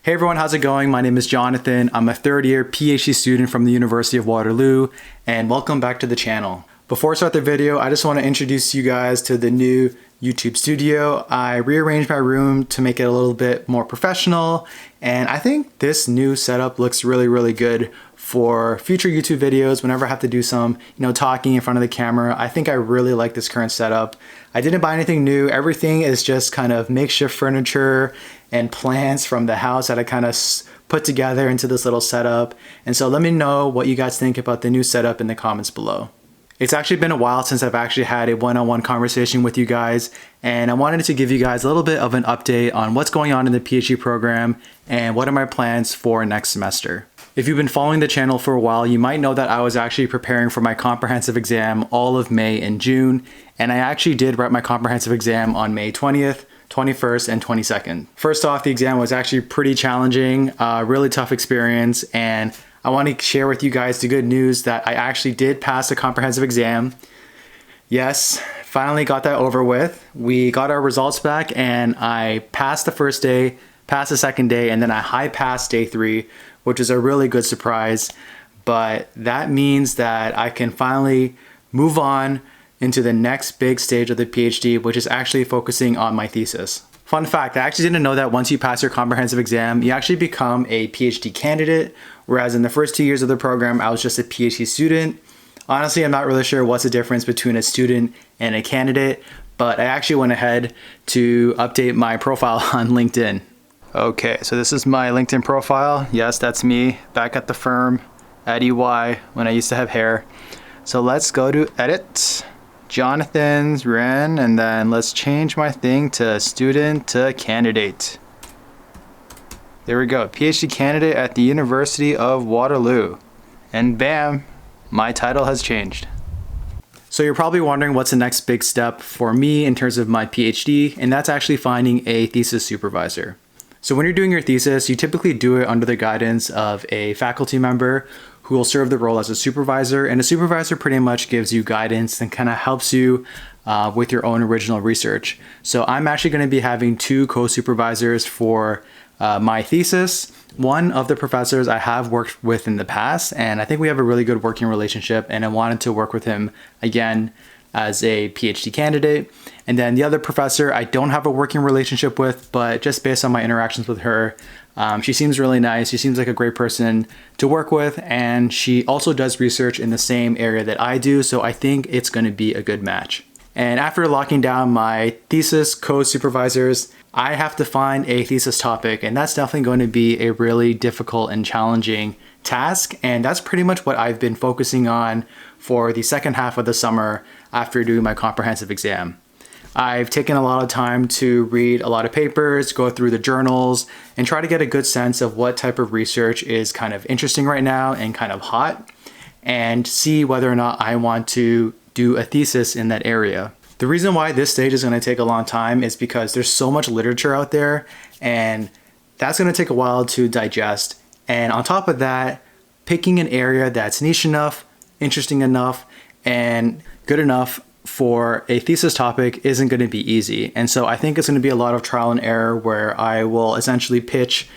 Hey everyone, how's it going? My name is Jonathan. I'm a third year PhD student from the University of Waterloo, and welcome back to the channel. Before I start the video, I just want to introduce you guys to the new YouTube studio. I rearranged my room to make it a little bit more professional, and I think this new setup looks really good for future YouTube videos whenever I have to do some, talking in front of the camera. I think I really like this current setup. I didn't buy anything new. Everything is just kind of makeshift furniture and plants from the house that I kind of put together into this little setup. And so let me know what you guys think about the new setup in the comments below. It's actually been a while since I've actually had a one-on-one conversation with you guys, and I wanted to give you guys a little bit of an update on what's going on in the PhD program and what are my plans for next semester. If you've been following the channel for a while, you might know that I was actually preparing for my comprehensive exam all of May and June, and I actually did write my comprehensive exam on May 20th, 21st, and 22nd. First off, the exam was actually pretty challenging, really tough experience, and I want to share with you guys the good news that I actually did pass the comprehensive exam. Yes, finally got that over with. We got our results back and I passed the first day, passed the second day, and then I high passed day 3, which is a really good surprise. But that means that I can finally move on into the next big stage of the PhD, which is actually focusing on my thesis. Fun fact, I actually didn't know that once you pass your comprehensive exam, you actually become a PhD candidate, whereas in the first 2 years of the program, I was just a PhD student. Honestly, I'm not really sure what's the difference between a student and a candidate, but I actually went ahead to update my profile on LinkedIn. Okay, so this is my LinkedIn profile. Yes, that's me back at the firm at EY when I used to have hair. So let's go to edit. Jonathan's Ren, and then let's change my thing to student to candidate. There we go, PhD candidate at the University of Waterloo. And bam, my title has changed. So you're probably wondering what's the next big step for me in terms of my PhD, and that's actually finding a thesis supervisor. So when you're doing your thesis, you typically do it under the guidance of a faculty member who will serve the role as a supervisor, and a supervisor pretty much gives you guidance and kind of helps you with your own original research. So I'm actually going to be having 2 co-supervisors for my thesis. One of the professors I have worked with in the past, and I think we have a really good working relationship, and I wanted to work with him again as a PhD candidate. And then the other professor I don't have a working relationship with, but just based on my interactions with her, she seems really nice. She seems like a great person to work with, and she also does research in the same area that I do, so I think it's going to be a good match. And after locking down my thesis co-supervisors, I have to find a thesis topic, and that's definitely going to be a really difficult and challenging task, and that's pretty much what I've been focusing on for the second half of the summer after doing my comprehensive exam. I've taken a lot of time to read a lot of papers, go through the journals, and try to get a good sense of what type of research is kind of interesting right now and kind of hot, and see whether or not I want to do a thesis in that area. The reason why this stage is going to take a long time is because there's so much literature out there, and that's going to take a while to digest. And on top of that, picking an area that's niche enough, interesting enough, and good enough for a thesis topic isn't going to be easy. And so I think it's going to be a lot of trial and error where I will essentially pitch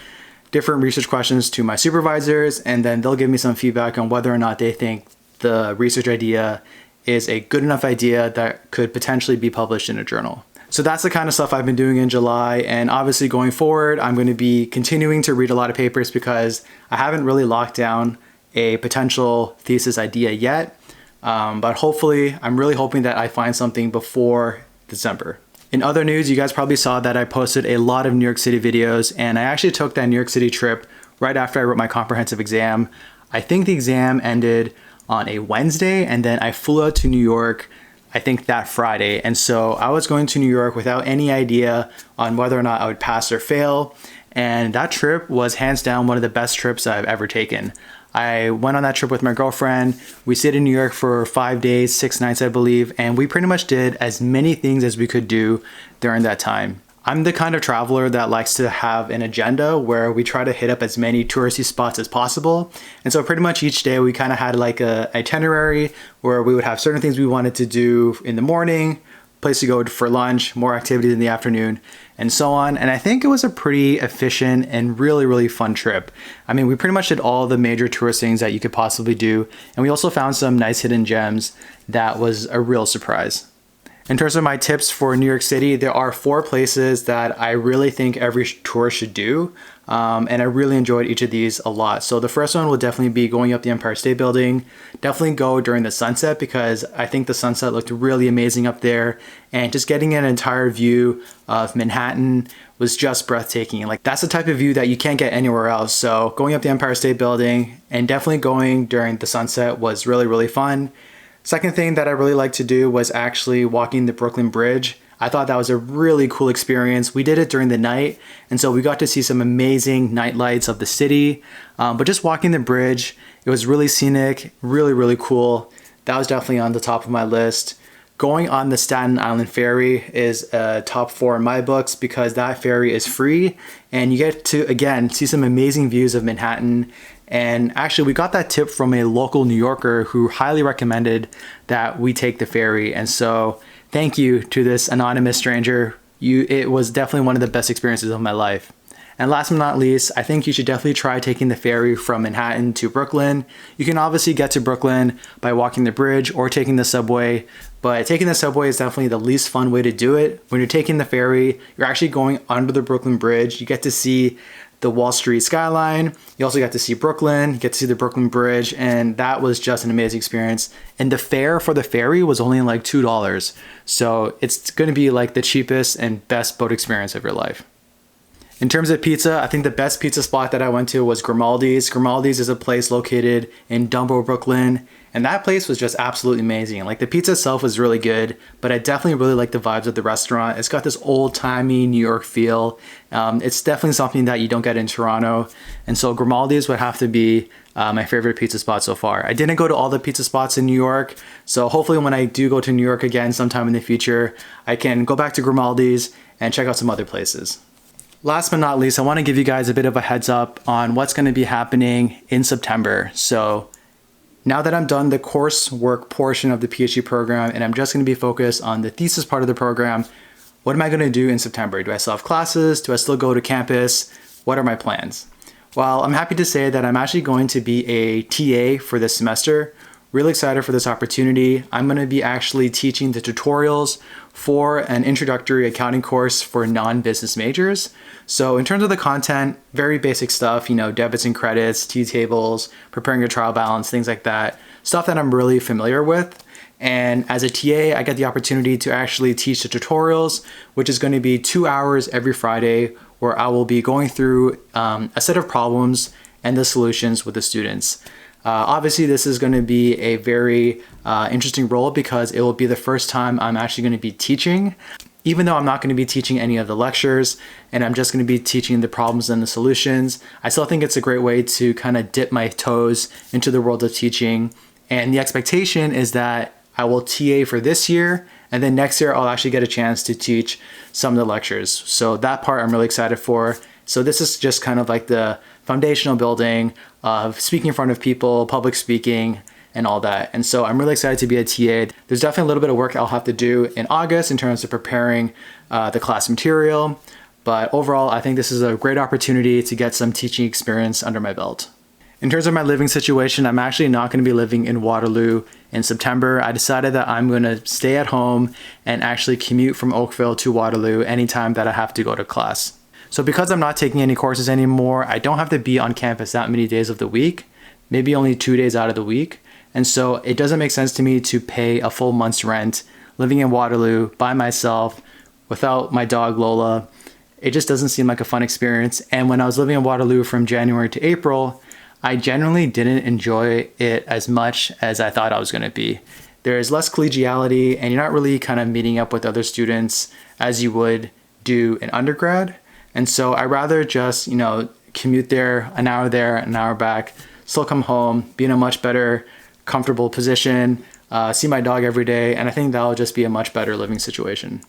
different research questions to my supervisors, and then they'll give me some feedback on whether or not they think the research idea is a good enough idea that could potentially be published in a journal. So that's the kind of stuff I've been doing in July, and obviously going forward, I'm going to be continuing to read a lot of papers because I haven't really locked down a potential thesis idea yet. But hopefully, I'm really hoping that I find something before December. In other news, you guys probably saw that I posted a lot of New York City videos, and I actually took that New York City trip right after I wrote my comprehensive exam. I think the exam ended on a Wednesday, and then I flew out to New York, I think that Friday. And so I was going to New York without any idea on whether or not I would pass or fail. And that trip was hands down one of the best trips I've ever taken. I went on that trip with my girlfriend. We stayed in New York for 5 days, 6 nights, I believe, and we pretty much did as many things as we could do during that time. I'm the kind of traveler that likes to have an agenda where we try to hit up as many touristy spots as possible. And so pretty much each day we kind of had like a itinerary where we would have certain things we wanted to do in the morning, place to go for lunch, more activities in the afternoon. and so on. And I think it was a pretty efficient and really, really fun trip. I mean, we pretty much did all the major tourist things that you could possibly do. And we also found some nice hidden gems that was a real surprise. In terms of my tips for New York City, there are 4 places that I really think every tourist should do. And I really enjoyed each of these a lot. So the first one will definitely be going up the Empire State Building. Definitely go during the sunset because I think the sunset looked really amazing up there. And just getting an entire view of Manhattan was just breathtaking. Like, that's the type of view that you can't get anywhere else. So going up the Empire State Building and definitely going during the sunset was really, really fun. Second thing that I really liked to do was actually walking the Brooklyn Bridge. I thought that was a really cool experience. We did it during the night, and so we got to see some amazing night lights of the city. But just walking the bridge, it was really scenic, really, really cool. That was definitely on the top of my list. Going on the Staten Island ferry is top 4 in my books because that ferry is free and you get to, again, see some amazing views of Manhattan. And actually, we got that tip from a local New Yorker who highly recommended that we take the ferry. And so thank you to this anonymous stranger. It was definitely one of the best experiences of my life. And last but not least, I think you should definitely try taking the ferry from Manhattan to Brooklyn. You can obviously get to Brooklyn by walking the bridge or taking the subway, but taking the subway is definitely the least fun way to do it. When you're taking the ferry, you're actually going under the Brooklyn Bridge. You get to see the Wall Street skyline. You also got to see Brooklyn, you get to see the Brooklyn Bridge, and that was just an amazing experience. And the fare for the ferry was only like $2. So it's gonna be like the cheapest and best boat experience of your life. In terms of pizza, I think the best pizza spot that I went to was Grimaldi's. Grimaldi's is a place located in Dumbo, Brooklyn, and that place was just absolutely amazing. Like, the pizza itself was really good, but I definitely really like the vibes of the restaurant. It's got this old-timey New York feel. It's definitely something that you don't get in Toronto, and so Grimaldi's would have to be my favorite pizza spot so far. I didn't go to all the pizza spots in New York, so hopefully when I do go to New York again sometime in the future, I can go back to Grimaldi's and check out some other places. Last but not least, I want to give you guys a bit of a heads up on what's going to be happening in September. So now that I'm done the coursework portion of the PhD program and I'm just going to be focused on the thesis part of the program, what am I going to do in September? Do I still have classes? Do I still go to campus? What are my plans? Well, I'm happy to say that I'm actually going to be a TA for this semester. Really excited for this opportunity. I'm going to be actually teaching the tutorials for an introductory accounting course for non-business majors. So in terms of the content, very basic stuff, debits and credits, T-tables, preparing your trial balance, things like that, stuff that I'm really familiar with. And as a TA, I get the opportunity to actually teach the tutorials, which is going to be 2 hours every Friday, where I will be going through a set of problems and the solutions with the students. Obviously, this is going to be a very interesting role because it will be the first time I'm actually going to be teaching. Even though I'm not going to be teaching any of the lectures and I'm just going to be teaching the problems and the solutions, I still think it's a great way to kind of dip my toes into the world of teaching. And the expectation is that I will TA for this year, and then next year I'll actually get a chance to teach some of the lectures. So that part I'm really excited for. So this is just kind of like the foundational building of speaking in front of people, public speaking, and all that. And so I'm really excited to be a TA. There's definitely a little bit of work I'll have to do in August in terms of preparing the class material. But overall, I think this is a great opportunity to get some teaching experience under my belt. In terms of my living situation, I'm actually not going to be living in Waterloo in September. I decided that I'm going to stay at home and actually commute from Oakville to Waterloo anytime that I have to go to class. So because I'm not taking any courses anymore, I don't have to be on campus that many days of the week, maybe only 2 days out of the week. And so it doesn't make sense to me to pay a full month's rent living in Waterloo by myself without my dog Lola. It just doesn't seem like a fun experience. And when I was living in Waterloo from January to April, I generally didn't enjoy it as much as I thought I was going to be. There's less collegiality and you're not really kind of meeting up with other students as you would do in undergrad. And so I rather just, commute there, an hour back, still come home, be in a much better, comfortable position, see my dog every day. And I think that'll just be a much better living situation.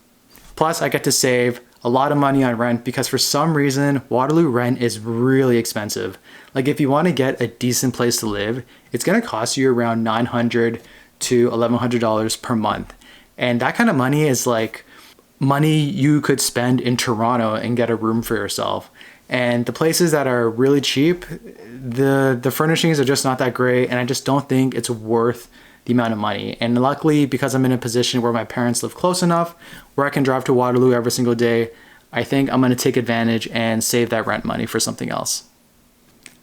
Plus, I get to save a lot of money on rent because for some reason, Waterloo rent is really expensive. Like if you want to get a decent place to live, it's going to cost you around $900 to $1,100 per month. And that kind of money is like money you could spend in Toronto and get a room for yourself. And the places that are really cheap, the furnishings are just not that great, and I just don't think it's worth the amount of money. And luckily, because I'm in a position where my parents live close enough, where I can drive to Waterloo every single day, I think I'm going to take advantage and save that rent money for something else.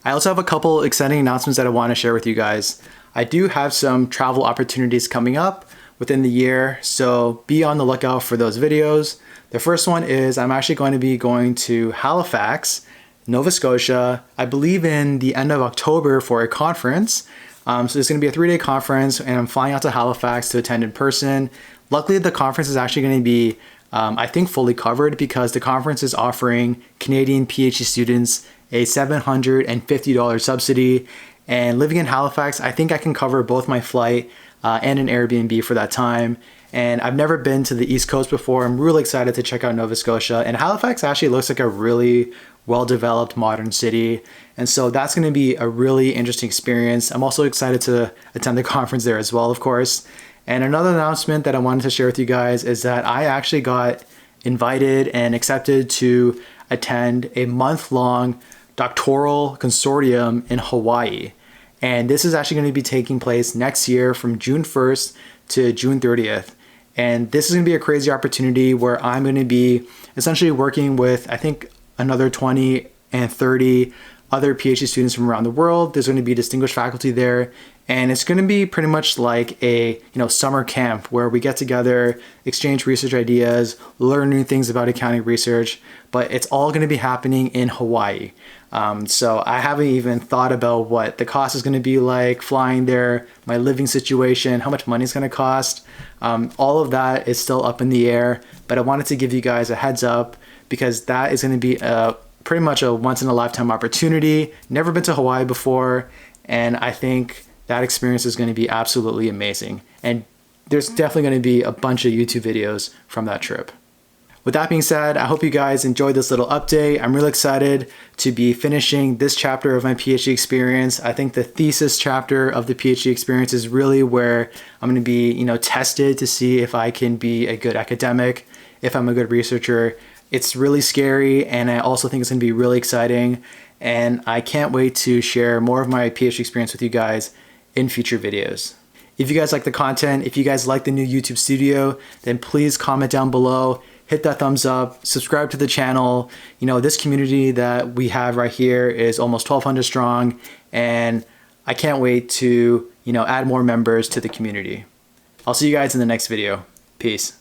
I also have a couple exciting announcements that I want to share with you guys. I do have some travel opportunities coming up within the year, so be on the lookout for those videos. The first one is I'm actually going to be going to Halifax, Nova Scotia, I believe in the end of October for a conference. So it's going to be a 3-day conference, and I'm flying out to Halifax to attend in person. Luckily, the conference is actually going to be, I think, fully covered because the conference is offering Canadian PhD students a $750 subsidy. And living in Halifax, I think I can cover both my flight and an Airbnb for that time. And I've never been to the East Coast before. I'm really excited to check out Nova Scotia. And Halifax actually looks like a really well-developed modern city. And so that's going to be a really interesting experience. I'm also excited to attend the conference there as well, of course. And another announcement that I wanted to share with you guys is that I actually got invited and accepted to attend a month-long doctoral consortium in Hawaii. And this is actually going to be taking place next year from June 1st to June 30th. And this is going to be a crazy opportunity where I'm going to be essentially working with, I think, another 20 and 30 other PhD students from around the world. There's going to be distinguished faculty there. And it's going to be pretty much like a summer camp where we get together, exchange research ideas, learn new things about accounting research, but it's all going to be happening in Hawaii. So I haven't even thought about what the cost is going to be like, flying there, my living situation, how much money it's going to cost. All of that is still up in the air, but I wanted to give you guys a heads up because that is going to be pretty much a once-in-a-lifetime opportunity. Never been to Hawaii before, and I think that experience is going to be absolutely amazing. And there's definitely going to be a bunch of YouTube videos from that trip. With that being said, I hope you guys enjoyed this little update. I'm really excited to be finishing this chapter of my PhD experience. I think the thesis chapter of the PhD experience is really where I'm going to be, tested to see if I can be a good academic, if I'm a good researcher. It's really scary, and I also think it's going to be really exciting. And I can't wait to share more of my PhD experience with you guys in future videos. If you guys like the content, if you guys like the new YouTube studio, then please comment down below, hit that thumbs up, subscribe to the channel. This community that we have right here is almost 1,200 strong, and I can't wait to, add more members to the community. I'll see you guys in the next video. Peace.